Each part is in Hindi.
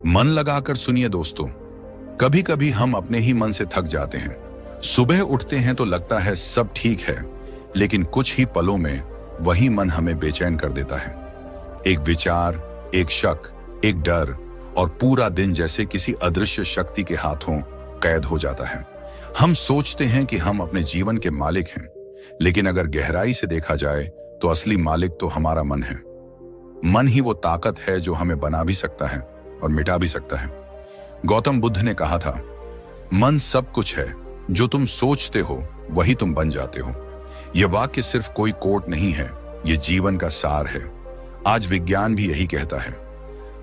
मन लगाकर सुनिए दोस्तों। कभी कभी हम अपने ही मन से थक जाते हैं। सुबह उठते हैं तो लगता है सब ठीक है, लेकिन कुछ ही पलों में वही मन हमें बेचैन कर देता है। एक विचार, एक शक, एक डर, और पूरा दिन जैसे किसी अदृश्य शक्ति के हाथों कैद हो जाता है। हम सोचते हैं कि हम अपने जीवन के मालिक हैं, लेकिन अगर गहराई से देखा जाए तो असली मालिक तो हमारा मन है। मन ही वो ताकत है जो हमें बना भी सकता है और मिटा भी सकता है। गौतम बुद्ध ने कहा था, मन सब कुछ है, जो तुम सोचते हो वही तुम बन जाते हो। यह वाक्य सिर्फ कोई कोट नहीं है, यह जीवन का सार है। आज विज्ञान भी यही कहता है,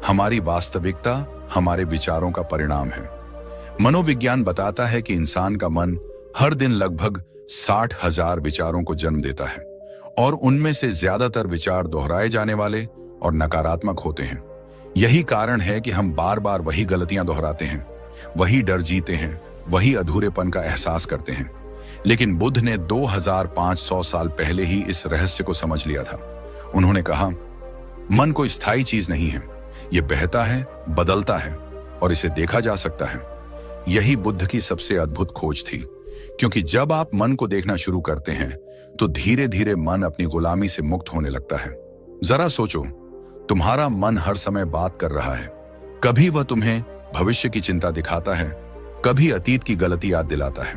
हमारी वास्तविकता हमारे विचारों का परिणाम है। मनोविज्ञान बताता है कि इंसान का मन हर दिन लगभग 60,000 विचारों को जन्म देता है, और उनमें से ज्यादातर विचार दोहराए जाने वाले और नकारात्मक होते हैं। यही कारण है कि हम बार बार वही गलतियां दोहराते हैं, वही डर जीते हैं, वही अधूरेपन का एहसास करते हैं। लेकिन बुद्ध ने 2500 साल पहले ही इस रहस्य को समझ लिया था। उन्होंने कहा, मन कोई स्थायी चीज नहीं है, यह बहता है, बदलता है, और इसे देखा जा सकता है। यही बुद्ध की सबसे अद्भुत खोज थी, क्योंकि जब आप मन को देखना शुरू करते हैं तो धीरे धीरे मन अपनी गुलामी से मुक्त होने लगता है। जरा सोचो, तुम्हारा मन हर समय बात कर रहा है। कभी वह तुम्हें भविष्य की चिंता दिखाता है, कभी अतीत की गलती याद दिलाता है,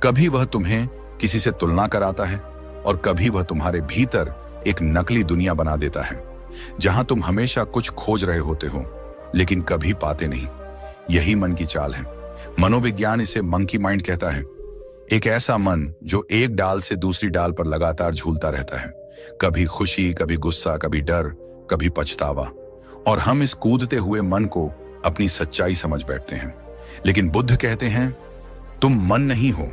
कभी वह तुम्हें किसी से तुलना कराता है, और कभी वह तुम्हारे भीतर एक नकली दुनिया बना देता है, जहां तुम हमेशा कुछ खोज रहे होते हो लेकिन कभी पाते नहीं। यही मन की चाल है। मनोविज्ञान इसे मंकी माइंड कहता है। एक ऐसा मन जो एक डाल से दूसरी डाल पर लगातार झूलता रहता है, कभी खुशी, कभी गुस्सा, कभी डर, कभी पछतावा, और हम इस कूदते हुए मन को अपनी सच्चाई समझ बैठते हैं। लेकिन बुद्ध कहते हैं, तुम मन नहीं हो।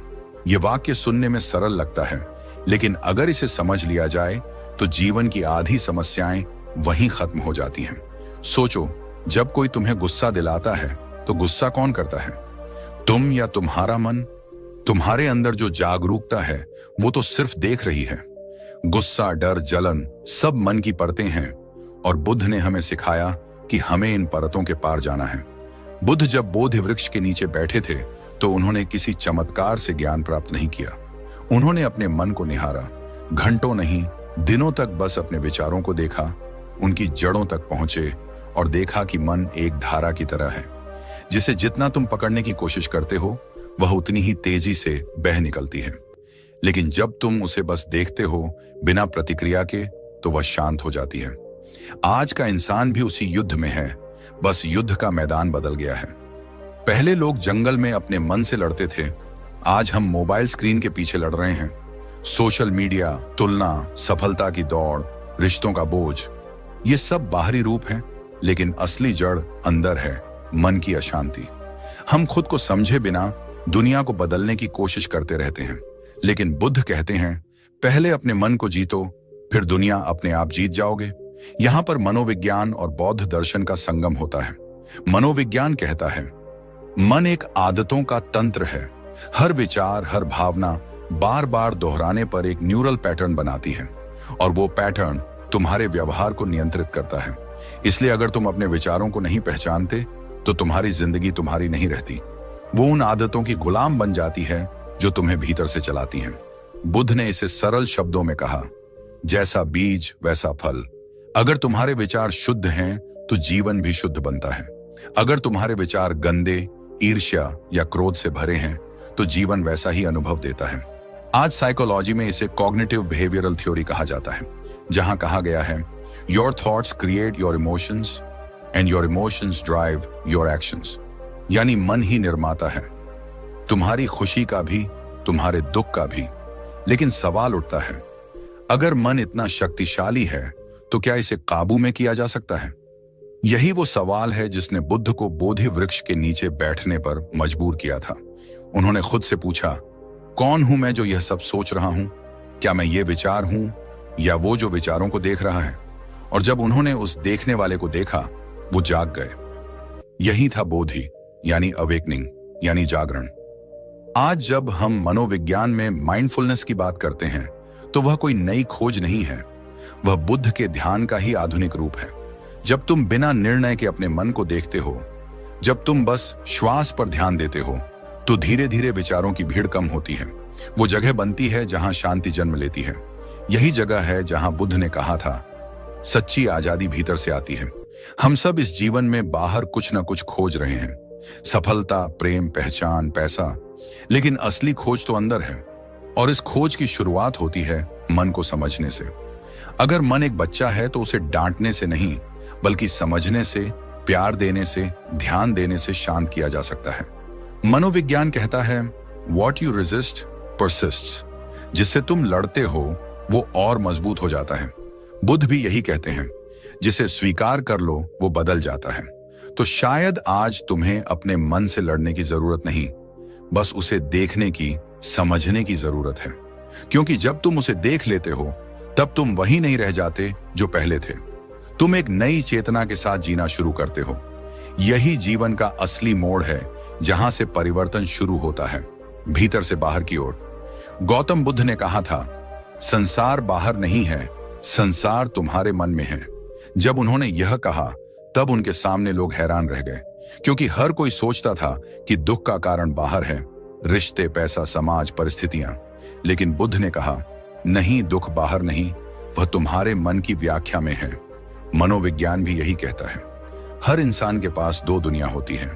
यह वाक्य सुनने में सरल लगता है, लेकिन अगर इसे समझ लिया जाए तो जीवन की आधी समस्याएं वहीं खत्म हो जाती हैं। सोचो, जब कोई तुम्हें गुस्सा दिलाता है तो गुस्सा कौन करता है, तुम या तुम्हारा मन? तुम्हारे अंदर जो जागरूकता है वो तो सिर्फ देख रही है। गुस्सा, डर, जलन सब मन की परतें हैं, और बुद्ध ने हमें सिखाया कि हमें इन परतों के पार जाना है। बुद्ध जब बोधि वृक्ष के नीचे बैठे थे तो उन्होंने किसी चमत्कार से ज्ञान प्राप्त नहीं किया। उन्होंने अपने मन को निहारा, घंटों नहीं, दिनों तक बस अपने विचारों को देखा, उनकी जड़ों तक पहुंचे और देखा कि मन एक धारा की तरह है, जिसे जितना तुम पकड़ने की कोशिश करते हो वह उतनी ही तेजी से बह निकलती है। लेकिन जब तुम उसे बस देखते हो बिना प्रतिक्रिया के, तो वह शांत हो जाती है। आज का इंसान भी उसी युद्ध में है, बस युद्ध का मैदान बदल गया है। पहले लोग जंगल में अपने मन से लड़ते थे, आज हम मोबाइल स्क्रीन के पीछे लड़ रहे हैं। सोशल मीडिया, तुलना, सफलता की दौड़, रिश्तों का बोझ, ये सब बाहरी रूप हैं, लेकिन असली जड़ अंदर है, मन की अशांति। हम खुद को समझे बिना दुनिया को बदलने की कोशिश करते रहते हैं, लेकिन बुद्ध कहते हैं, पहले अपने मन को जीतो, फिर दुनिया अपने आप जीत जाओगे। यहां पर मनोविज्ञान और बौद्ध दर्शन का संगम होता है। मनोविज्ञान कहता है, मन एक आदतों का तंत्र है। हर विचार, हर भावना बार बार दोहराने पर एक न्यूरल पैटर्न बनाती है, और वो पैटर्न तुम्हारे व्यवहार को नियंत्रित करता है। इसलिए अगर तुम अपने विचारों को नहीं पहचानते तो तुम्हारी जिंदगी तुम्हारी नहीं रहती, वो उन आदतों की गुलाम बन जाती है जो तुम्हें भीतर से चलाती हैं। बुद्ध ने इसे सरल शब्दों में कहा, जैसा बीज वैसा फल। अगर तुम्हारे विचार शुद्ध हैं तो जीवन भी शुद्ध बनता है। अगर तुम्हारे विचार गंदे, ईर्ष्या या क्रोध से भरे हैं तो जीवन वैसा ही अनुभव देता है। आज साइकोलॉजी में इसे कॉग्निटिव बिहेवियरल थ्योरी कहा जाता है, जहां कहा गया है, your thoughts create your emotions and your emotions drive your actions. यानी मन ही निर्माता है, तुम्हारी खुशी का भी, तुम्हारे दुख का भी। लेकिन सवाल उठता है, अगर मन इतना शक्तिशाली है तो क्या इसे काबू में किया जा सकता है? यही वो सवाल है जिसने बुद्ध को बोधि वृक्ष के नीचे बैठने पर मजबूर किया था। उन्होंने खुद से पूछा, कौन हूं मैं जो यह सब सोच रहा हूं? क्या मैं ये विचार हूं या वो जो विचारों को देख रहा है? और जब उन्होंने उस देखने वाले को देखा, वो जाग गए। यही था बोधि, यानी अवेकनिंग, यानी जागरण। आज जब हम मनोविज्ञान में माइंडफुलनेस की बात करते हैं तो वह कोई नई खोज नहीं है, वह बुद्ध के ध्यान का ही आधुनिक रूप है। जब तुम बिना निर्णय के अपने मन को देखते हो जब तुम बस श्वास पर ध्यान देते हो तो धीरे धीरे विचारों की भीड़ कम होती है। वो जगह बनती है जहां शांति जन्म लेती है। यही जगह है जहां बुद्ध ने कहा था, सच्ची आजादी भीतर से आती है। हम सब इस जीवन में बाहर कुछ ना कुछ खोज रहे हैं, सफलता, प्रेम, पहचान, पैसा, लेकिन असली खोज तो अंदर है। और इस खोज की शुरुआत होती है मन को समझने से। अगर मन एक बच्चा है तो उसे डांटने से नहीं, बल्कि समझने से, प्यार देने से, ध्यान देने से शांत किया जा सकता है। मनोविज्ञान कहता है, वॉट यू रेजिस्ट परसिस्ट्स। जिससे तुम लड़ते हो वो और मजबूत हो जाता है। बुद्ध भी यही कहते हैं, जिसे स्वीकार कर लो वो बदल जाता है। तो शायद आज तुम्हें अपने मन से लड़ने की जरूरत नहीं, बस उसे देखने की, समझने की जरूरत है। क्योंकि जब तुम उसे देख लेते हो तब तुम वही नहीं रह जाते जो पहले थे। तुम एक नई चेतना के साथ जीना शुरू करते हो। यही जीवन का असली मोड़ है, जहां से परिवर्तन शुरू होता है, भीतर से बाहर की ओर। गौतम बुद्ध ने कहा था, संसार बाहर नहीं है, संसार तुम्हारे मन में है। जब उन्होंने यह कहा तब उनके सामने लोग हैरान रह गए, क्योंकि हर कोई सोचता था कि दुख का कारण बाहर है, रिश्ते, पैसा, समाज, परिस्थितियां। लेकिन बुद्ध ने कहा, नहीं, दुख बाहर नहीं, वह तुम्हारे मन की व्याख्या में है। मनोविज्ञान भी यही कहता है। हर इंसान के पास दो दुनिया होती है,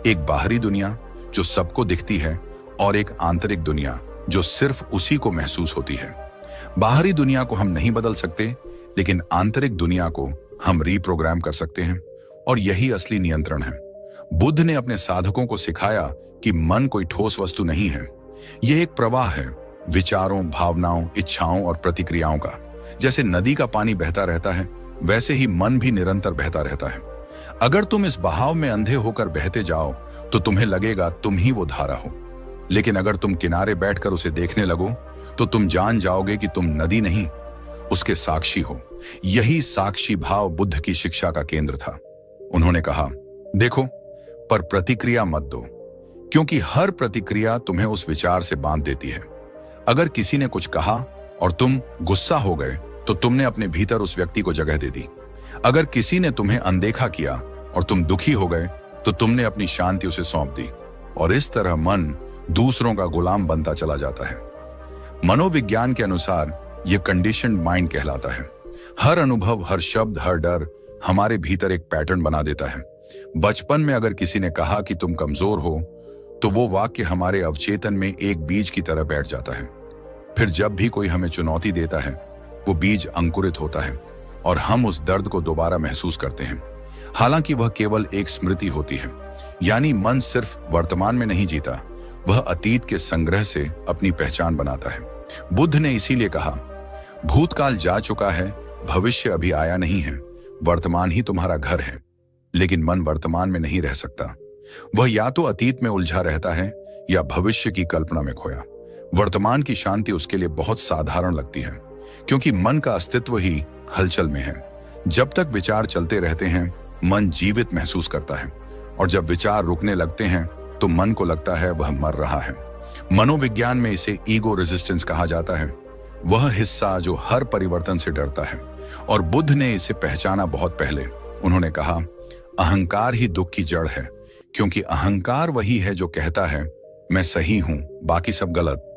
एक बाहरी दुनिया जो सबको दिखती है और एक आंतरिक दुनिया जो सिर्फ उसी को महसूस होती है। बाहरी दुनिया को हम नहीं बदल सकते, लेकिन आंतरिक दुनिया को हम रीप्रोग्राम कर सकते हैं, और यही असली नियंत्रण है। बुद्ध ने अपने साधकों को सिखाया कि मन कोई ठोस वस्तु नहीं है, यह एक प्रवाह है, विचारों, भावनाओं, इच्छाओं और प्रतिक्रियाओं का। जैसे नदी का पानी बहता रहता है, वैसे ही मन भी निरंतर बहता रहता है। अगर तुम इस बहाव में अंधे होकर बहते जाओ तो तुम्हें लगेगा तुम ही वो धारा हो, लेकिन अगर तुम किनारे बैठकर उसे देखने लगो तो तुम जान जाओगे कि तुम नदी नहीं, उसके साक्षी हो। यही साक्षी भाव बुद्ध की शिक्षा का केंद्र था। उन्होंने कहा, देखो, पर प्रतिक्रिया मत दो, क्योंकि हर प्रतिक्रिया तुम्हें उस विचार से बांध देती है। अगर किसी ने कुछ कहा और तुम गुस्सा हो गए तो तुमने अपने भीतर उस व्यक्ति को जगह दे दी। अगर किसी ने तुम्हें अनदेखा किया और तुम दुखी हो गए तो तुमने अपनी शांति उसे सौंप दी, और इस तरह मन दूसरों का गुलाम बनता चला जाता है। मनोविज्ञान के अनुसार यह कंडीशन्ड माइंड कहलाता है। हर अनुभव, हर शब्द, हर डर हमारे भीतर एक पैटर्न बना देता है। बचपन में अगर किसी ने कहा कि तुम कमजोर हो तो वो वाक्य हमारे अवचेतन में एक बीज की तरह बैठ जाता है। फिर जब भी कोई हमें चुनौती देता है, वो बीज अंकुरित होता है और हम उस दर्द को दोबारा महसूस करते हैं। हालांकि वह केवल एक स्मृति होती है, यानी मन सिर्फ वर्तमान में नहीं जीता, वह अतीत के संग्रह से अपनी पहचान बनाता है। बुद्ध ने इसीलिए कहा, भूतकाल जा चुका है, भविष्य अभी आया नहीं है, वर्तमान ही तुम्हारा घर है। लेकिन मन वर्तमान में नहीं रह सकता। वह या तो अतीत में उलझा रहता है या भविष्य की कल्पना में खोया। वर्तमान की शांति उसके लिए बहुत साधारण लगती है, क्योंकि मन का अस्तित्व ही हलचल में है। जब तक विचार चलते रहते हैं, मन जीवित महसूस करता है, और जब विचार रुकने लगते हैं तो मन को लगता है वह मर रहा है। मनोविज्ञान में इसे ईगो रेजिस्टेंस कहा जाता है, वह हिस्सा जो हर परिवर्तन से डरता है। और बुद्ध ने इसे पहचाना बहुत पहले। उन्होंने कहा, अहंकार ही दुख की जड़ है, क्योंकि अहंकार वही है जो कहता है मैं सही हूं, बाकी सब गलत।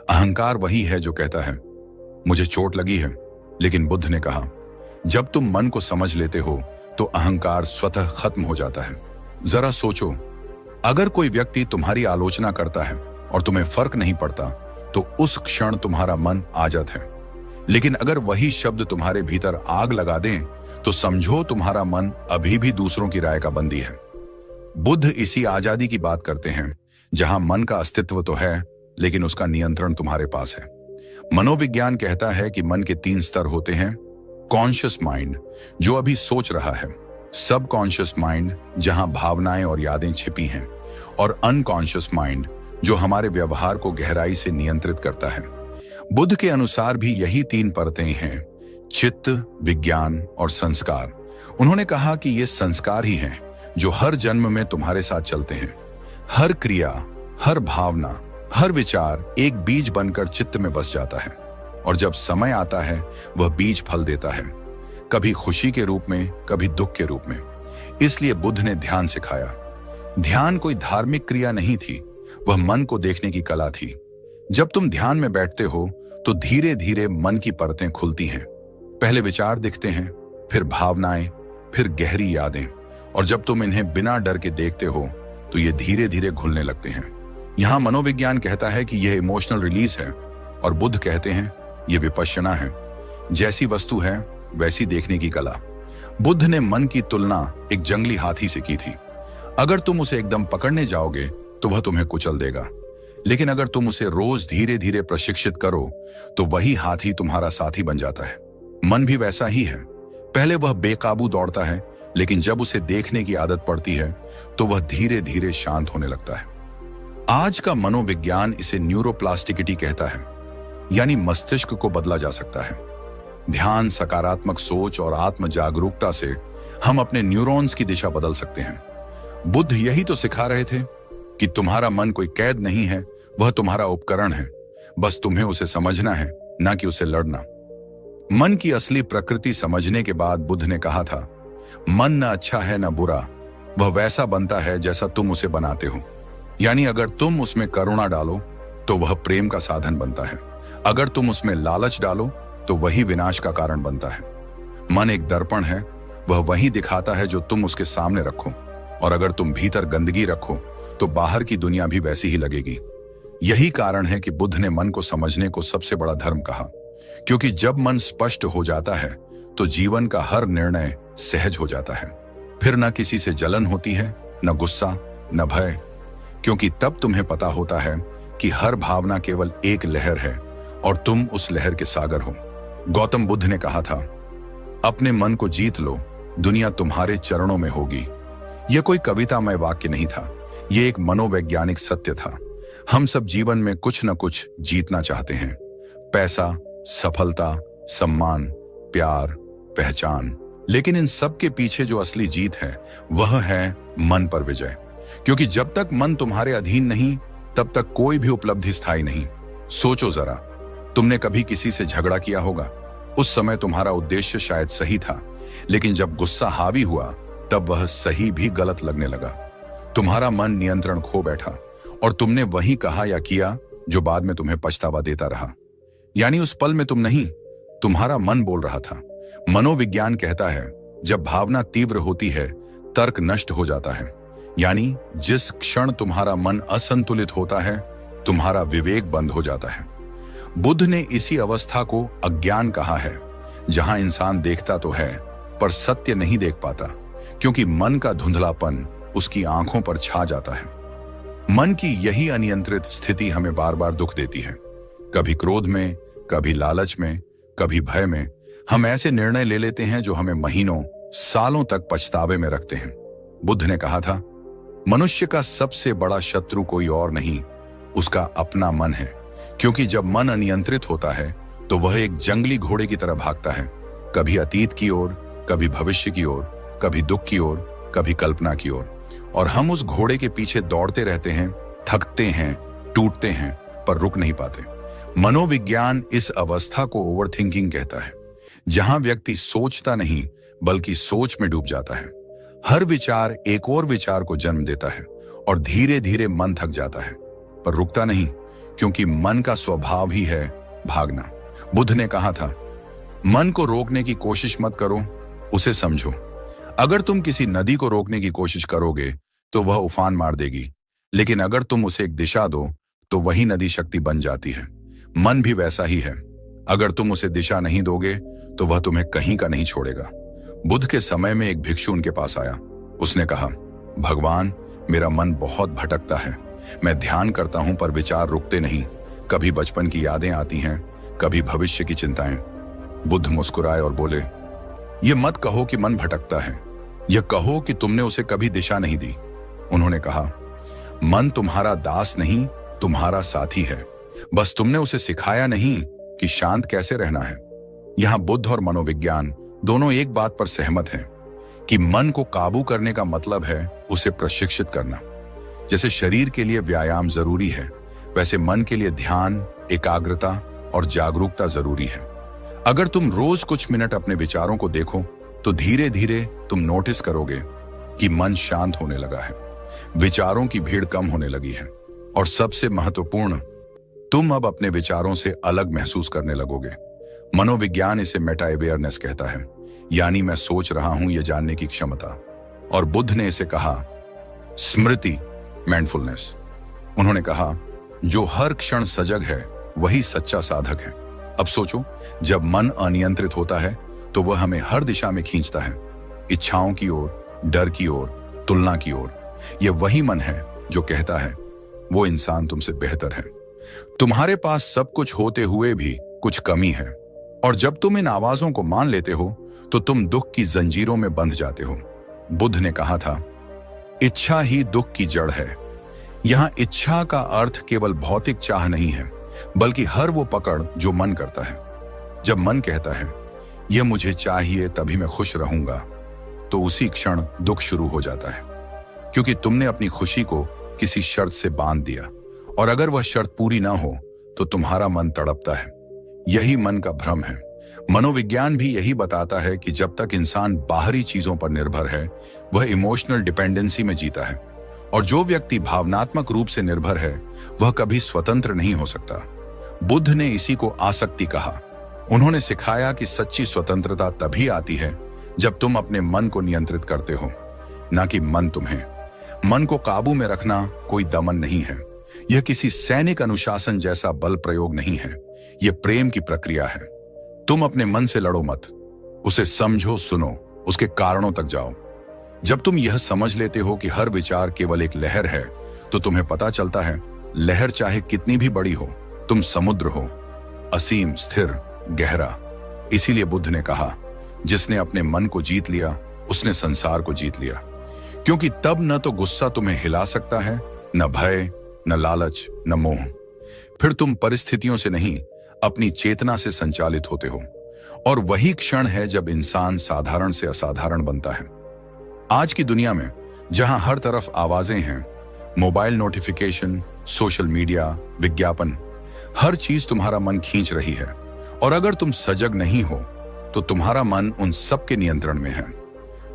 अहंकार वही है जो कहता है मुझे चोट लगी है। लेकिन बुद्ध ने कहा, जब तुम मन को समझ लेते हो तो अहंकार स्वतः खत्म हो जाता है। जरा सोचो, अगर कोई व्यक्ति तुम्हारी आलोचना करता है और तुम्हें फर्क नहीं पड़ता तो उस क्षण तुम्हारा मन आजाद है। लेकिन अगर वही शब्द तुम्हारे भीतर आग लगा दें तो समझो तुम्हारा मन अभी भी दूसरों की राय का बंदी है। बुद्ध इसी आजादी की बात करते हैं, जहां मन का अस्तित्व तो है लेकिन उसका नियंत्रण तुम्हारे पास है। मनोविज्ञान कहता है कि मन के 3 स्तर होते हैं। कॉन्शियस माइंड, जो अभी सोच रहा है, सब कॉन्शियस माइंड, जहां भावनाएं और यादें छिपी हैं, और अनकॉन्शियस माइंड, जो हमारे व्यवहार को गहराई से नियंत्रित करता है। बुद्ध के अनुसार भी यही 3 परतें हैं, चित्त, विज्ञान और संस्कार। उन्होंने कहा कि ये संस्कार ही हैं जो हर जन्म में तुम्हारे साथ चलते हैं। हर क्रिया, हर भावना, हर विचार एक बीज बनकर चित्त में बस जाता है, और जब समय आता है वह बीज फल देता है, कभी खुशी के रूप में, कभी दुख के रूप में। इसलिए बुद्ध ने ध्यान सिखाया, ध्यान कोई धार्मिक क्रिया नहीं थी, वह मन को देखने की कला थी। जब तुम ध्यान में बैठते हो तो धीरे धीरे मन की परतें खुलती हैं। पहले विचार दिखते हैं, फिर भावनाएं, फिर गहरी यादें, और जब तुम इन्हें बिना डर के देखते हो तो ये धीरे धीरे घुलने लगते हैं। यहां मनोविज्ञान कहता है कि यह इमोशनल रिलीज है, और बुद्ध कहते हैं यह विपश्यना है। जैसी वस्तु है वैसी देखने की कला। बुद्ध ने मन की तुलना एक जंगली हाथी से की थी। अगर तुम उसे एकदम पकड़ने जाओगे तो वह तुम्हें कुचल देगा, लेकिन अगर तुम उसे रोज धीरे धीरे प्रशिक्षित करो तो वही हाथी तुम्हारा साथी बन जाता है। मन भी वैसा ही है। पहले वह बेकाबू दौड़ता है, लेकिन जब उसे देखने की आदत पड़ती है तो वह धीरे धीरे शांत होने लगता है। आज का मनोविज्ञान इसे न्यूरोप्लास्टिसिटी कहता है, यानी मस्तिष्क को बदला जा सकता है। ध्यान, सकारात्मक सोच और आत्म जागरूकता से हम अपने न्यूरॉन्स की दिशा बदल सकते हैं। बुद्ध यही तो सिखा रहे थे कि तुम्हारा मन कोई कैद नहीं है, वह तुम्हारा उपकरण है। बस तुम्हें उसे समझना है, ना कि उसे लड़ना। मन की असली प्रकृति समझने के बाद बुद्ध ने कहा था, मन न अच्छा है न बुरा, वह वैसा बनता है जैसा तुम उसे बनाते हो। यानी अगर तुम उसमें करुणा डालो तो वह प्रेम का साधन बनता है, अगर तुम उसमें लालच डालो तो वही विनाश का कारण बनता है। मन एक दर्पण है, वह वही दिखाता है जो तुम उसके सामने रखो, और अगर तुम भीतर गंदगी रखो तो बाहर की दुनिया भी वैसी ही लगेगी। यही कारण है कि बुद्ध ने मन को समझने को सबसे बड़ा धर्म कहा, क्योंकि जब मन स्पष्ट हो जाता है तो जीवन का हर निर्णय सहज हो जाता है। फिर न किसी से जलन होती है, न गुस्सा, न भय, क्योंकि तब तुम्हें पता होता है कि हर भावना केवल एक लहर है और तुम उस लहर के सागर हो। गौतम बुद्ध ने कहा था, अपने मन को जीत लो, दुनिया तुम्हारे चरणों में होगी। यह कोई कवितामय वाक्य नहीं था, यह एक मनोवैज्ञानिक सत्य था। हम सब जीवन में कुछ न कुछ जीतना चाहते हैं, पैसा, सफलता, सम्मान, प्यार, पहचान, लेकिन इन सब के पीछे जो असली जीत है वह है मन पर विजय। क्योंकि जब तक मन तुम्हारे अधीन नहीं तब तक कोई भी उपलब्धि स्थायी नहीं। सोचो जरा, तुमने कभी किसी से झगड़ा किया होगा। उस समय तुम्हारा उद्देश्य शायद सही था, लेकिन जब गुस्सा हावी हुआ तब वह सही भी गलत लगने लगा। तुम्हारा मन नियंत्रण खो बैठा और तुमने वही कहा या किया जो बाद में तुम्हें पछतावा देता रहा। यानी उस पल में तुम नहीं, तुम्हारा मन बोल रहा था। मनोविज्ञान कहता है, जब भावना तीव्र होती है तर्क नष्ट हो जाता है। यानी जिस क्षण तुम्हारा मन असंतुलित होता है तुम्हारा विवेक बंद हो जाता है। बुद्ध ने इसी अवस्था को अज्ञान कहा है, जहां इंसान देखता तो है पर सत्य नहीं देख पाता, क्योंकि मन का धुंधलापन उसकी आंखों पर छा जाता है। मन की यही अनियंत्रित स्थिति हमें बार बार दुख देती है। कभी क्रोध में, कभी लालच में, कभी भय में हम ऐसे निर्णय ले लेते हैं जो हमें महीनों, सालों तक पछतावे में रखते हैं। बुद्ध ने कहा था, मनुष्य का सबसे बड़ा शत्रु कोई और नहीं, उसका अपना मन है। क्योंकि जब मन अनियंत्रित होता है तो वह एक जंगली घोड़े की तरह भागता है, कभी अतीत की ओर, कभी भविष्य की ओर, कभी दुख की ओर, कभी कल्पना की ओर, और हम उस घोड़े के पीछे दौड़ते रहते हैं, थकते हैं, टूटते हैं, पर रुक नहीं पाते। मनोविज्ञान इस अवस्था को ओवरथिंकिंग कहता है, जहां व्यक्ति सोचता नहीं बल्कि सोच में डूब जाता है। हर विचार एक और विचार को जन्म देता है और धीरे धीरे मन थक जाता है, पर रुकता नहीं, क्योंकि मन का स्वभाव ही है भागना। बुद्ध ने कहा था, मन को रोकने की कोशिश मत करो, उसे समझो। अगर तुम किसी नदी को रोकने की कोशिश करोगे तो वह उफान मार देगी, लेकिन अगर तुम उसे एक दिशा दो तो वही नदी शक्ति बन जाती है। मन भी वैसा ही है, अगर तुम उसे दिशा नहीं दोगे तो वह तुम्हें कहीं का नहीं छोड़ेगा। बुद्ध के समय में एक भिक्षु उनके पास आया। उसने कहा, भगवान, मेरा मन बहुत भटकता है, मैं ध्यान करता हूं पर विचार रुकते नहीं। कभी बचपन की यादें आती हैं, कभी भविष्य की चिंताएं। बुद्ध मुस्कुराए और बोले, यह मत कहो कि मन भटकता है, यह कहो कि तुमने उसे कभी दिशा नहीं दी। उन्होंने कहा, मन तुम्हारा दास नहीं, तुम्हारा साथी है, बस तुमने उसे सिखाया नहीं कि शांत कैसे रहना है। यहां बुद्ध और मनोविज्ञान दोनों एक बात पर सहमत हैं कि मन को काबू करने का मतलब है उसे प्रशिक्षित करना। जैसे शरीर के लिए व्यायाम जरूरी है, वैसे मन के लिए ध्यान, एकाग्रता और जागरूकता जरूरी है। अगर तुम रोज कुछ मिनट अपने विचारों को देखो तो धीरे धीरे तुम नोटिस करोगे कि मन शांत होने लगा है। विचारों की भीड़ कम होने लगी है, और सबसे महत्वपूर्ण, तुम अब अपने विचारों से अलग महसूस करने लगोगे। मनोविज्ञान इसे मेटा अवेयरनेस कहता है, यानी मैं सोच रहा हूं यह जानने की क्षमता। और बुद्ध ने इसे कहा स्मृति, माइंडफुलनेस। उन्होंने कहा जो हर क्षण सजग है वही सच्चा साधक है। अब सोचो, जब मन अनियंत्रित होता है तो वह हमें हर दिशा में खींचता है, इच्छाओं की ओर, डर की ओर, तुलना की ओर। यह वही मन है जो कहता है वो इंसान तुमसे बेहतर है। तुम्हारे पास सब कुछ होते हुए भी कुछ कमी है, और जब तुम इन आवाजों को मान लेते हो तो तुम दुख की जंजीरों में बंध जाते हो। बुद्ध ने कहा था इच्छा ही दुख की जड़ है। यहां इच्छा का अर्थ केवल भौतिक चाह नहीं है, बल्कि हर वो पकड़ जो मन करता है। जब मन कहता है यह मुझे चाहिए तभी मैं खुश रहूंगा, तो उसी क्षण दुख शुरू हो जाता है, क्योंकि तुमने अपनी खुशी को किसी शर्त से बांध दिया, और अगर वह शर्त पूरी ना हो तो तुम्हारा मन तड़पता है। यही मन का भ्रम है। मनोविज्ञान भी यही बताता है कि जब तक इंसान बाहरी चीजों पर निर्भर है वह इमोशनल डिपेंडेंसी में जीता है, और जो व्यक्ति भावनात्मक रूप से निर्भर है वह कभी स्वतंत्र नहीं हो सकता। बुद्ध ने इसी को आसक्ति कहा। उन्होंने सिखाया कि सच्ची स्वतंत्रता तभी आती है जब तुम अपने मन को नियंत्रित करते हो, ना कि मन तुम्हें। मन को काबू में रखना कोई दमन नहीं है, यह किसी सैनिक अनुशासन जैसा बल प्रयोग नहीं है, यह प्रेम की प्रक्रिया है। तुम अपने मन से लड़ो मत, उसे समझो, सुनो, उसके कारणों तक जाओ। जब तुम यह समझ लेते हो कि हर विचार केवल एक लहर है, तो तुम्हें पता चलता है लहर चाहे कितनी भी बड़ी हो, तुम समुद्र हो, असीम, स्थिर, गहरा। इसीलिए बुद्ध ने कहा जिसने अपने मन को जीत लिया उसने संसार को जीत लिया, क्योंकि तब न तो गुस्सा तुम्हें हिला सकता है, न भय, न लालच, न मोह। फिर तुम परिस्थितियों से नहीं, अपनी चेतना से संचालित होते हो, और वही क्षण है जब इंसान साधारण से असाधारण बनता है। आज की दुनिया में जहां हर तरफ आवाजें हैं, मोबाइल नोटिफिकेशन, सोशल मीडिया, विज्ञापन, हर चीज तुम्हारा मन खींच रही है, और अगर तुम सजग नहीं हो तो तुम्हारा मन उन सब के नियंत्रण में है।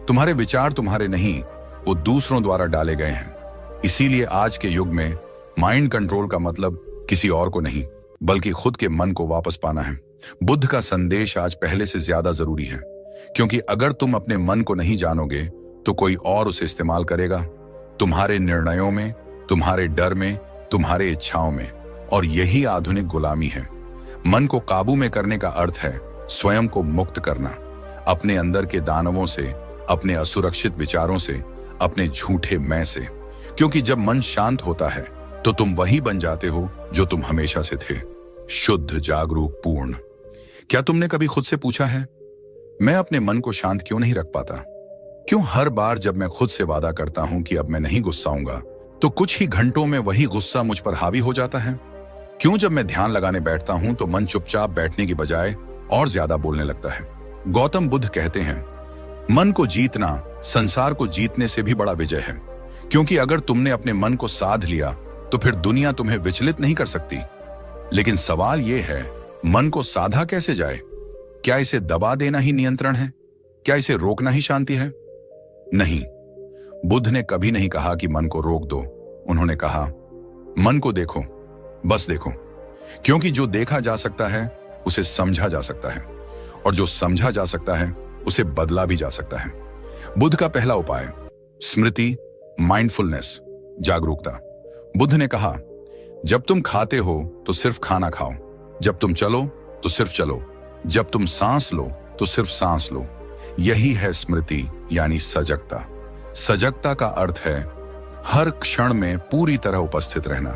तुम्हारे विचार तुम्हारे नहीं, वो दूसरों द्वारा डाले गए हैं। इसीलिए आज के युग में माइंड कंट्रोल का मतलब किसी और को नहीं, बल्कि खुद के मन को वापस पाना है। बुद्ध का संदेश आज पहले से ज्यादा जरूरी है, क्योंकि अगर तुम अपने मन को नहीं जानोगे तो कोई और उसे इस्तेमाल करेगा, तुम्हारे निर्णयों में, तुम्हारे डर में, तुम्हारे इच्छाओं में। और यही आधुनिक गुलामी है। मन को काबू में करने का अर्थ है स्वयं को मुक्त करना, अपने अंदर के दानवों से, अपने असुरक्षित विचारों से, अपने झूठे मैं से। क्योंकि जब मन शांत होता है तो तुम वही बन जाते हो जो तुम हमेशा से थे, शुद्ध, जागरूक, पूर्ण। क्या तुमने कभी खुद से पूछा है मैं अपने मन को शांत क्यों नहीं रख पाता? क्यों हर बार जब मैं खुद से वादा करता हूं कि अब मैं नहीं गुस्साऊंगा तो कुछ ही घंटों में वही गुस्सा मुझ पर हावी हो जाता है? क्यों जब मैं ध्यान लगाने बैठता हूं तो मन चुपचाप बैठने की बजाय और ज्यादा बोलने लगता है? गौतम बुद्ध कहते हैं मन को जीतना संसार को जीतने से भी बड़ा विजय है, क्योंकि अगर तुमने अपने मन को साध लिया तो फिर दुनिया तुम्हें विचलित नहीं कर सकती। लेकिन सवाल यह है, मन को साधा कैसे जाए? क्या इसे दबा देना ही नियंत्रण है? क्या इसे रोकना ही शांति है? नहीं, बुद्ध ने कभी नहीं कहा कि मन को रोक दो। उन्होंने कहा मन को देखो, बस देखो, क्योंकि जो देखा जा सकता है उसे समझा जा सकता है, और जो समझा जा सकता है उसे बदला भी जा सकता है। बुद्ध का पहला उपाय स्मृति, माइंडफुलनेस, जागरूकता। बुद्ध ने कहा जब तुम खाते हो तो सिर्फ खाना खाओ, जब तुम चलो तो सिर्फ चलो, जब तुम सांस लो तो सिर्फ सांस लो। यही है स्मृति, यानी सजगता। सजगता का अर्थ है हर क्षण में पूरी तरह उपस्थित रहना,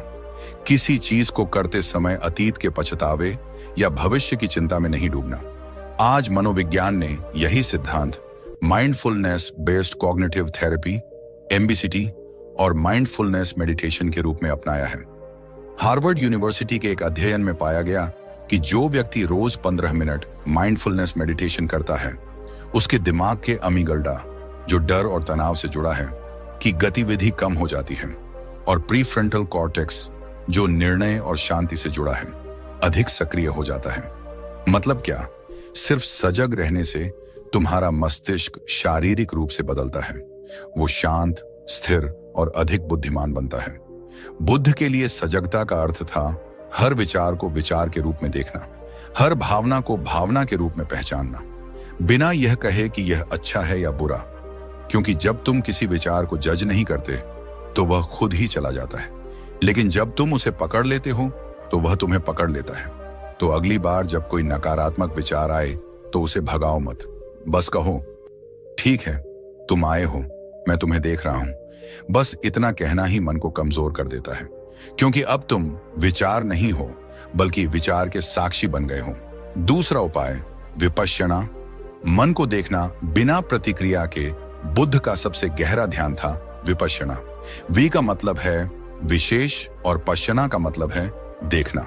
किसी चीज को करते समय अतीत के पछतावे या भविष्य की चिंता में नहीं डूबना। आज मनोविज्ञान ने यही सिद्धांत mindfulness based cognitive therapy, MBCT और माइंडफुलनेस मेडिटेशन के रूप में अपनाया है। हार्वर्ड यूनिवर्सिटी के एक अध्ययन में पाया गया कि जो व्यक्ति रोज 15 मिनट माइंडफुलनेस मेडिटेशन करता है उसके दिमाग के अमीगडाला, जो डर और तनाव से जुड़ा है, की गतिविधि कम हो जाती है, और प्रीफ्रंटल कॉर्टेक्स, जो निर्णय और शांति से जुड़ा है, अधिक सक्रिय हो जाता है। मतलब क्या? सिर्फ सजग रहने से तुम्हारा मस्तिष्क शारीरिक रूप से बदलता है। वो शांत, स्थिर और अधिक बुद्धिमान बनता है। बुद्ध के लिए सजगता का अर्थ था हर विचार को विचार के रूप में देखना, हर भावना को भावना के रूप में पहचानना, बिना यह कहे कि यह अच्छा है या बुरा, क्योंकि जब तुम किसी विचार को जज नहीं करते तो वह खुद ही चला जाता है, लेकिन जब तुम उसे पकड़ लेते हो तो वह तुम्हें पकड़ लेता है। तो अगली बार जब कोई नकारात्मक विचार आए तो उसे भगाओ मत, बस कहो ठीक है तुम आए हो, मैं तुम्हें देख रहा हूं। बस इतना कहना ही मन को कमजोर कर देता है, क्योंकि अब तुम विचार नहीं हो बल्कि विचार के साक्षी बन गए हो। दूसरा उपाय विपश्यना, मन को देखना बिना प्रतिक्रिया के बुद्ध का सबसे गहरा ध्यान था विपश्यना। वी का मतलब है विशेष और पश्यना का मतलब है देखना,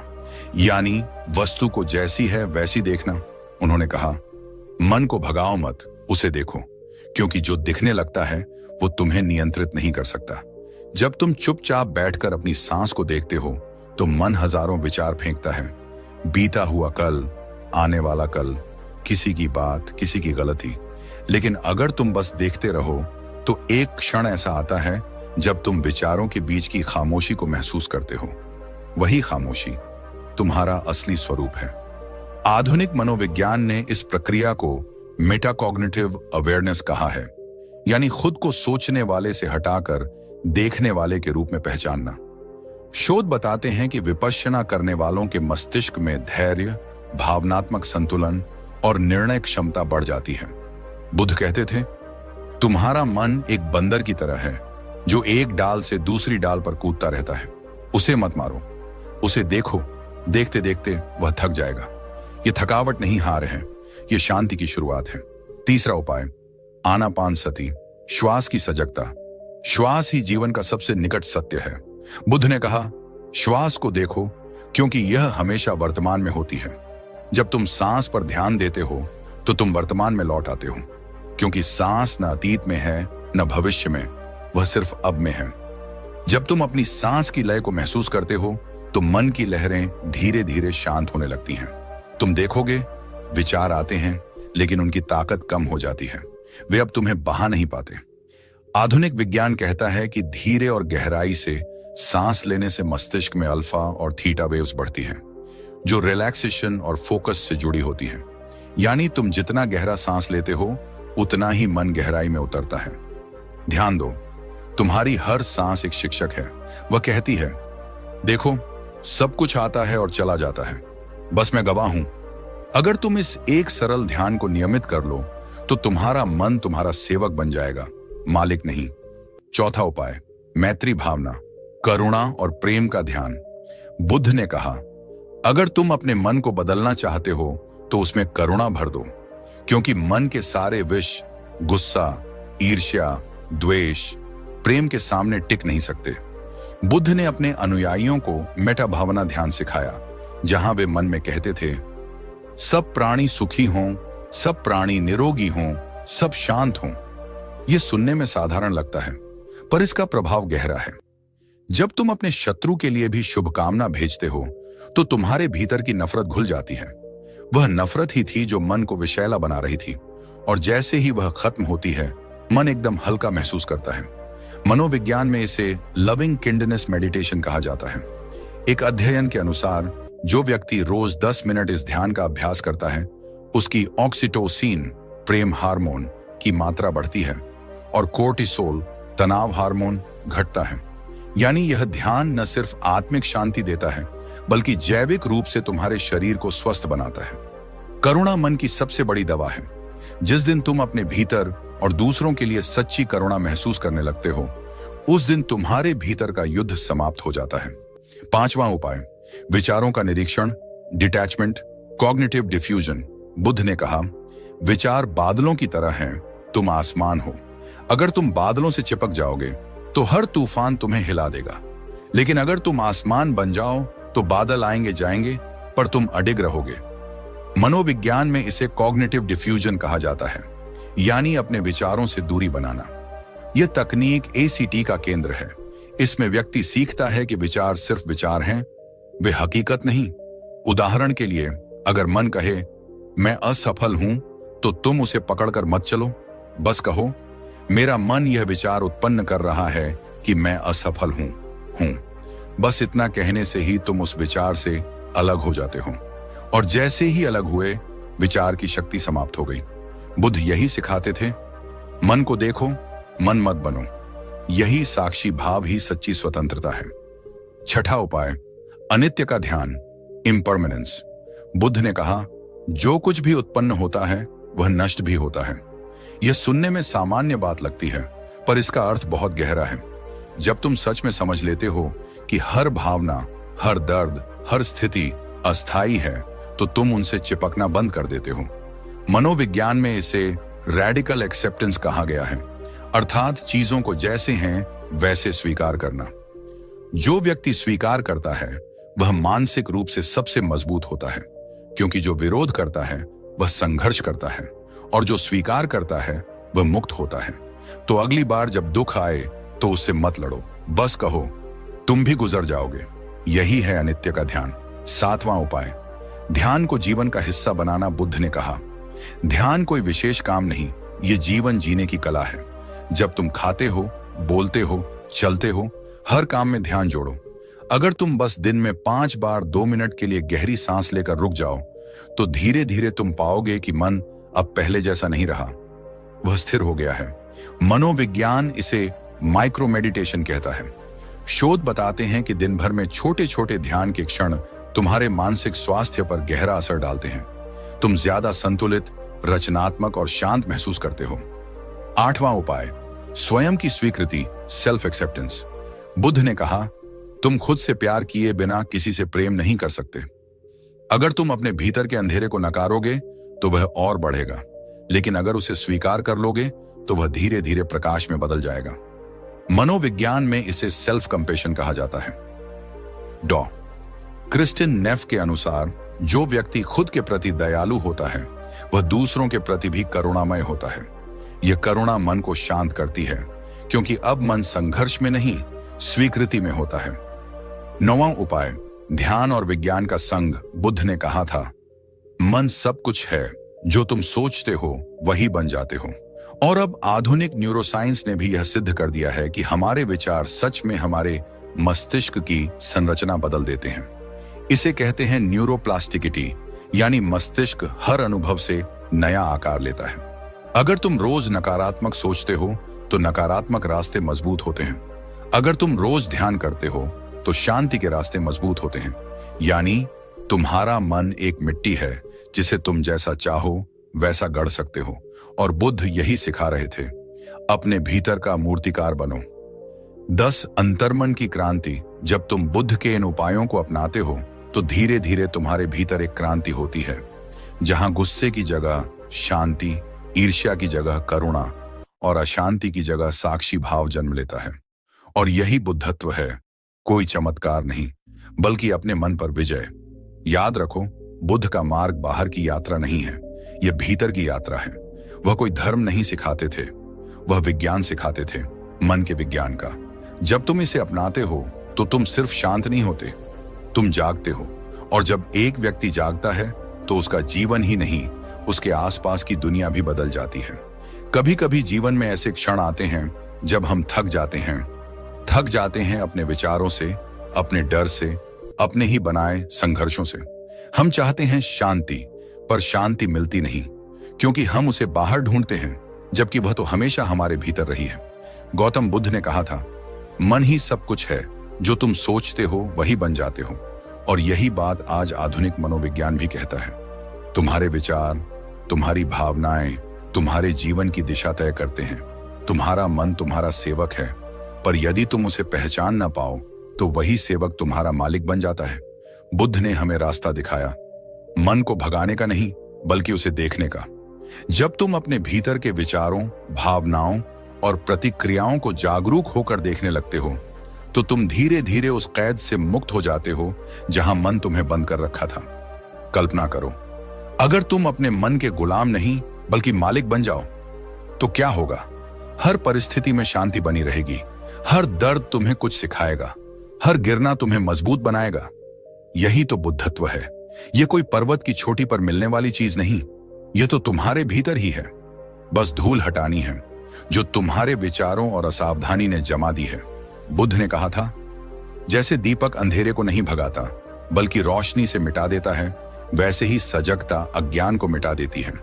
यानी वस्तु को जैसी है वैसी देखना। उन्होंने कहा मन को भगाओ मत, उसे देखो, क्योंकि जो दिखने लगता है वो तुम्हें नियंत्रित नहीं कर सकता। जब तुम चुपचाप बैठकर अपनी सांस को देखते हो तो मन हजारों विचार फेंकता है, बीता हुआ कल, आने वाला कल, किसी की बात, किसी की गलती। लेकिन अगर तुम बस देखते रहो तो एक क्षण ऐसा आता है जब तुम विचारों के बीच की खामोशी को महसूस करते हो। वही खामोशी तुम्हारा असली स्वरूप है। आधुनिक मनोविज्ञान ने इस प्रक्रिया को मेटाकॉग्निटिव अवेयरनेस कहा है, यानी खुद को सोचने वाले से हटाकर देखने वाले के रूप में पहचानना। शोध बताते हैं कि विपश्यना करने वालों के मस्तिष्क में धैर्य, भावनात्मक संतुलन और निर्णय क्षमता बढ़ जाती है। बुद्ध कहते थे तुम्हारा मन एक बंदर की तरह है जो एक डाल से दूसरी डाल पर कूदता रहता है। उसे मत मारो, उसे देखो, देखते देखते वह थक जाएगा। ये थकावट नहीं हार है, ये शांति की शुरुआत है। तीसरा उपाय आनापानसति, श्वास की सजगता। श्वास ही जीवन का सबसे निकट सत्य है। बुद्ध ने कहा श्वास को देखो, क्योंकि यह हमेशा वर्तमान में होती है। जब तुम सांस पर ध्यान देते हो तो तुम वर्तमान में लौट आते हो, क्योंकि सांस न अतीत में है न भविष्य में, वह सिर्फ अब में है। जब तुम अपनी सांस की लय को महसूस करते हो तो मन की लहरें धीरे धीरे शांत होने लगती हैं। तुम देखोगे विचार आते हैं लेकिन उनकी ताकत कम हो जाती है, वे अब तुम्हें बहा नहीं पाते। आधुनिक विज्ञान कहता है कि धीरे और गहराई से सांस लेने से मस्तिष्क में अल्फा और थीटा वेव्स बढ़ती हैं, जो रिलैक्सेशन और फोकस से जुड़ी होती हैं। यानी तुम जितना गहरा सांस लेते हो उतना ही मन गहराई में उतरता है। ध्यान दो, तुम्हारी हर सांस एक शिक्षक है। वह कहती है देखो सब कुछ आता है और चला जाता है, बस मैं गवाह हूं। अगर तुम इस एक सरल ध्यान को नियमित कर लो तो तुम्हारा मन तुम्हारा सेवक बन जाएगा, मालिक नहीं। चौथा उपाय मैत्री भावना, करुणा और प्रेम का ध्यान। बुद्ध ने कहा अगर तुम अपने मन को बदलना चाहते हो तो उसमें करुणा भर दो, क्योंकि मन के सारे विष, गुस्सा, ईर्ष्या, द्वेष, प्रेम के सामने टिक नहीं सकते। बुद्ध ने अपने अनुयायियों को मेटा भावना ध्यान सिखाया, जहां वे मन में कहते थे सब प्राणी सुखी हों, सब प्राणी निरोगी हों, सब शांत हों। यह सुनने में साधारण लगता है, पर इसका प्रभाव गहरा है। जब तुम अपने शत्रु के लिए भी शुभकामना भेजते हो तो तुम्हारे भीतर की नफरत घुल जाती है। वह नफरत ही थी जो मन को विषैला बना रही थी, और जैसे ही वह खत्म होती है मन एकदम हल्का महसूस करता है। मनोविज्ञान में इसे लविंग किंडनेस मेडिटेशन कहा जाता है। एक अध्ययन के अनुसार जो व्यक्ति रोज 10 मिनट इस ध्यान का अभ्यास करता है उसकी ऑक्सीटोसिन, प्रेम हार्मोन की मात्रा बढ़ती है और कोर्टिसोल, तनाव हार्मोन घटता है। यानी यह ध्यान न सिर्फ आत्मिक शांति देता है बल्कि जैविक रूप से तुम्हारे शरीर को स्वस्थ बनाता है। करुणा मन की सबसे बड़ी दवा है। जिस दिन तुम अपने भीतर और दूसरों के लिए सच्ची करुणा महसूस करने लगते हो उस दिन तुम्हारे भीतर का युद्ध समाप्त हो जाता है। पांचवा उपाय विचारों का निरीक्षण, डिटैचमेंट, कॉग्निटिव डिफ्यूजन। बुद्ध ने कहा विचार बादलों की तरह हैं, तुम आसमान हो। अगर तुम बादलों से चिपक जाओगे तो हर तूफान तुम्हें हिला देगा, लेकिन अगर तुम आसमान बन जाओ तो बादल आएंगे जाएंगे पर तुम अडिग रहोगे। मनोविज्ञान में इसे कॉग्निटिव डिफ्यूजन कहा जाता है, यानी अपने विचारों से दूरी बनाना। यह तकनीक ACT का केंद्र है। इसमें व्यक्ति सीखता है कि विचार सिर्फ विचार हैं, वे हकीकत नहीं। उदाहरण के लिए अगर मन कहे मैं असफल हूं तो तुम उसे पकड़कर मत चलो, बस कहो मेरा मन यह विचार उत्पन्न कर रहा है कि मैं असफल हूं। बस इतना कहने से ही तुम उस विचार से अलग हो जाते हो, और जैसे ही अलग हुए विचार की शक्ति समाप्त हो गई। बुद्ध यही सिखाते थे, मन को देखो, मन मत बनो। यही साक्षी भाव ही सच्ची स्वतंत्रता है। छठा उपाय, अनित्य का ध्यान, इम्परमानेंस। बुद्ध ने कहा, जो कुछ भी उत्पन्न होता है वह नष्ट भी होता है। यह सुनने में सामान्य बात लगती है, पर इसका अर्थ बहुत गहरा है। जब तुम सच में समझ लेते हो कि हर भावना, हर दर्द, हर स्थिति अस्थायी है, तो तुम उनसे चिपकना बंद कर देते हो। मनोविज्ञान में इसे रैडिकल एक्सेप्टेंस कहा गया है, अर्थात चीजों को जैसे हैं वैसे स्वीकार करना। जो व्यक्ति स्वीकार करता है वह मानसिक रूप से सबसे मजबूत होता है, क्योंकि जो विरोध करता है वह संघर्ष करता है, और जो स्वीकार करता है वह मुक्त होता है। तो अगली बार जब दुख आए तो उससे मत लड़ो, बस कहो तुम भी गुजर जाओगे। यही है अनित्य का ध्यान। सातवां उपाय, ध्यान को जीवन का हिस्सा बनाना। बुद्ध ने कहा, ध्यान कोई विशेष काम नहीं, ये जीवन जीने की कला है। जब तुम खाते हो, बोलते हो, चलते हो, हर काम में ध्यान जोड़ो। अगर तुम बस दिन में 5 बार 2 मिनट के लिए गहरी सांस लेकर रुक जाओ, तो धीरे धीरे तुम पाओगे कि मन अब पहले जैसा नहीं रहा, वह स्थिर हो गया है। मनोविज्ञान इसे माइक्रो मेडिटेशन कहता है। शोध बताते हैं कि दिन भर में छोटे छोटे ध्यान के क्षण तुम्हारे मानसिक स्वास्थ्य पर गहरा असर डालते हैं। तुम ज्यादा संतुलित, रचनात्मक और शांत महसूस करते हो। आठवां उपाय, स्वयं की स्वीकृति, सेल्फ एक्सेप्टेंस। बुद्ध ने कहा, तुम खुद से प्यार किए बिना किसी से प्रेम नहीं कर सकते। अगर तुम अपने भीतर के अंधेरे को नकारोगे तो वह और बढ़ेगा, लेकिन अगर उसे स्वीकार कर लोगे तो वह धीरे धीरे प्रकाश में बदल जाएगा। मनोविज्ञान में इसे सेल्फ कंपेशन कहा जाता है। डॉ क्रिस्टिन नेफ के अनुसार, जो व्यक्ति खुद के प्रति दयालु होता है वह दूसरों के प्रति भी करुणामय होता है। यह करुणा मन को शांत करती है, क्योंकि अब मन संघर्ष में नहीं, स्वीकृति में होता है। नौवां उपाय, ध्यान और विज्ञान का संग। बुद्ध ने कहा था, मन सब कुछ है, जो तुम सोचते हो वही बन जाते हो। और अब आधुनिक न्यूरोसाइंस ने भी यह सिद्ध कर दिया है कि हमारे विचार सच में हमारे मस्तिष्क की संरचना बदल देते हैं। इसे कहते हैं न्यूरोप्लास्टिसिटी, यानी मस्तिष्क हर अनुभव से नया आकार लेता है। अगर तुम रोज नकारात्मक सोचते हो तो नकारात्मक रास्ते मजबूत होते हैं। अगर तुम रोज ध्यान करते हो तो शांति के रास्ते मजबूत होते हैं। यानी तुम्हारा मन एक मिट्टी है जिसे तुम जैसा चाहो वैसा गढ़ सकते हो। और बुद्ध यही सिखा रहे थे, अपने भीतर का मूर्तिकार बनो। 10 अंतर्मन की क्रांति। जब तुम बुद्ध के इन उपायों को अपनाते हो तो धीरे धीरे तुम्हारे भीतर एक क्रांति होती है, जहां गुस्से की जगह शांति, ईर्ष्या की जगह करुणा और अशांति की जगह साक्षी भाव जन्म लेता है। और यही बुद्धत्व है, कोई चमत्कार नहीं, बल्कि अपने मन पर विजय। याद रखो, बुद्ध का मार्ग बाहर की यात्रा नहीं है, यह भीतर की यात्रा है। वह कोई धर्म नहीं सिखाते थे, वह विज्ञान सिखाते थे, मन के विज्ञान का। जब तुम इसे अपनाते हो तो तुम सिर्फ शांत नहीं होते, तुम जागते हो। और जब एक व्यक्ति जागता है तो उसका जीवन ही नहीं, उसके आसपास की दुनिया भी बदल जाती है। कभी कभी जीवन में ऐसे क्षण आते हैं जब हम थक जाते हैं अपने विचारों से, अपने डर से, अपने ही बनाए संघर्षों से। हम चाहते हैं शांति, पर शांति मिलती नहीं, क्योंकि हम उसे बाहर ढूंढते हैं, जबकि वह तो हमेशा हमारे भीतर रही है। गौतम बुद्ध ने कहा था, मन ही सब कुछ है, जो तुम सोचते हो वही बन जाते हो। और यही बात आज आधुनिक मनोविज्ञान भी कहता है। तुम्हारे विचार, तुम्हारी भावनाएं तुम्हारे जीवन की दिशा तय करते हैं। तुम्हारा मन तुम्हारा सेवक है, पर यदि तुम उसे पहचान ना पाओ तो वही सेवक तुम्हारा मालिक बन जाता है। बुद्ध ने हमें रास्ता दिखाया, मन को भगाने का नहीं, बल्कि उसे देखने का। जब तुम अपने भीतर के विचारों, भावनाओं और प्रतिक्रियाओं को जागरूक होकर देखने लगते हो, तो तुम धीरे धीरे उस कैद से मुक्त हो जाते हो जहां मन तुम्हें बंद कर रखा था। कल्पना करो, अगर तुम अपने मन के गुलाम नहीं बल्कि मालिक बन जाओ तो क्या होगा? हर परिस्थिति में शांति बनी रहेगी, हर दर्द तुम्हें कुछ सिखाएगा, हर गिरना तुम्हें मजबूत बनाएगा। यही तो बुद्धत्व है। यह कोई पर्वत की चोटी पर मिलने वाली चीज नहीं, यह तो तुम्हारे भीतर ही है। बस धूल हटानी है जो तुम्हारे विचारों और असावधानी ने जमा दी है। बुद्ध ने कहा था, जैसे दीपक अंधेरे को नहीं भगाता बल्कि रोशनी से मिटा देता है, वैसे ही सजगता अज्ञान को मिटा देती है।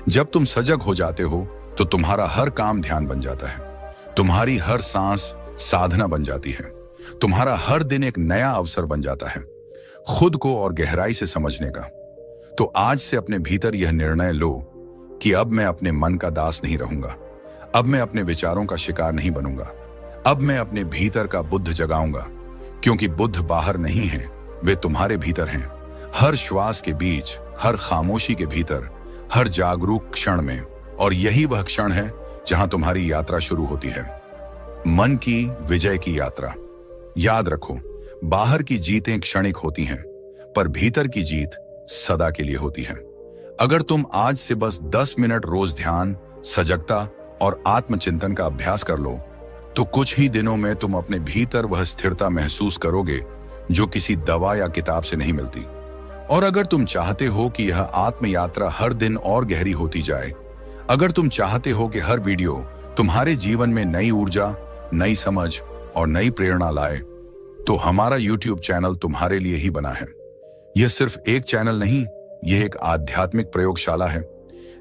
जब तुम सजग हो जाते हो तो तुम्हारा हर काम ध्यान बन जाता है, तुम्हारी हर सांस साधना बन जाती है, तुम्हारा हर दिन एक नया अवसर बन जाता है खुद को और गहराई से समझने का। तो आज से अपने भीतर यह निर्णय लो कि अब मैं अपने मन का दास नहीं रहूंगा, अब मैं अपने विचारों का शिकार नहीं बनूंगा, अब मैं अपने भीतर का बुद्ध जगाऊंगा, क्योंकि बुद्ध बाहर नहीं है, वे तुम्हारे भीतर हैं। हर श्वास के बीच, हर खामोशी के भीतर, हर जागरूक क्षण में। और यही वह क्षण है जहां तुम्हारी यात्रा शुरू होती है, मन की विजय की यात्रा। याद रखो, बाहर की जीतें क्षणिक होती हैं, पर भीतर की जीत सदा के लिए होती है। अगर तुम आज से बस 10 मिनट रोज ध्यान, सजगता और आत्मचिंतन का अभ्यास कर लो, तो कुछ ही दिनों में तुम अपने भीतर वह स्थिरता महसूस करोगे जो किसी दवा या किताब से नहीं मिलती। और अगर तुम चाहते हो कि यह आत्म यात्रा हर दिन और गहरी होती जाए, अगर तुम चाहते हो कि हर वीडियो तुम्हारे जीवन में नई ऊर्जा, नई समझ और नई प्रेरणा लाए, तो हमारा YouTube चैनल तुम्हारे लिए ही बना है। यह सिर्फ एक चैनल नहीं, यह एक आध्यात्मिक प्रयोगशाला है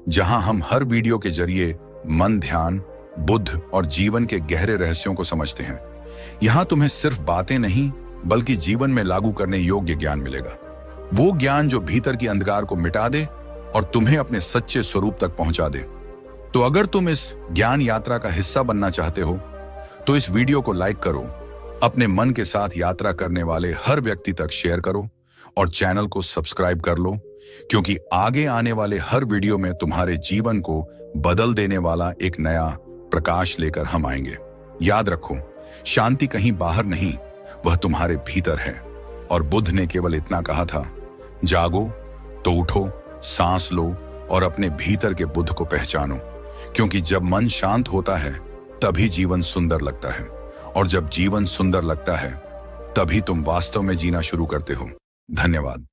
जहां हम हर वीडियो के जरिए मन, ध्यान, बुद्ध और जीवन के गहरे रहस्यों को समझते हैं। यहां तुम्हें सिर्फ बातें नहीं बल्कि जीवन में लागू करने योग्य ज्ञान मिलेगा, वो ज्ञान जो भीतर की अंधकार को मिटा दे और तुम्हें अपने सच्चे स्वरूप तक पहुंचा दे। तो अगर तुम इस ज्ञान यात्रा का हिस्सा बनना चाहते हो तो इस वीडियो को लाइक करो, अपने मन के साथ यात्रा करने वाले हर व्यक्ति तक शेयर करो और चैनल को सब्सक्राइब कर लो, क्योंकि आगे आने वाले हर वीडियो में तुम्हारे जीवन को बदल देने वाला एक नया प्रकाश लेकर हम आएंगे। याद रखो, शांति कहीं बाहर नहीं, वह तुम्हारे भीतर है। और बुद्ध ने केवल इतना कहा था, जागो तो उठो, सांस लो और अपने भीतर के बुद्ध को पहचानो, क्योंकि जब मन शांत होता है तभी जीवन सुंदर लगता है, और जब जीवन सुंदर लगता है तभी तुम वास्तव में जीना शुरू करते हो। धन्यवाद।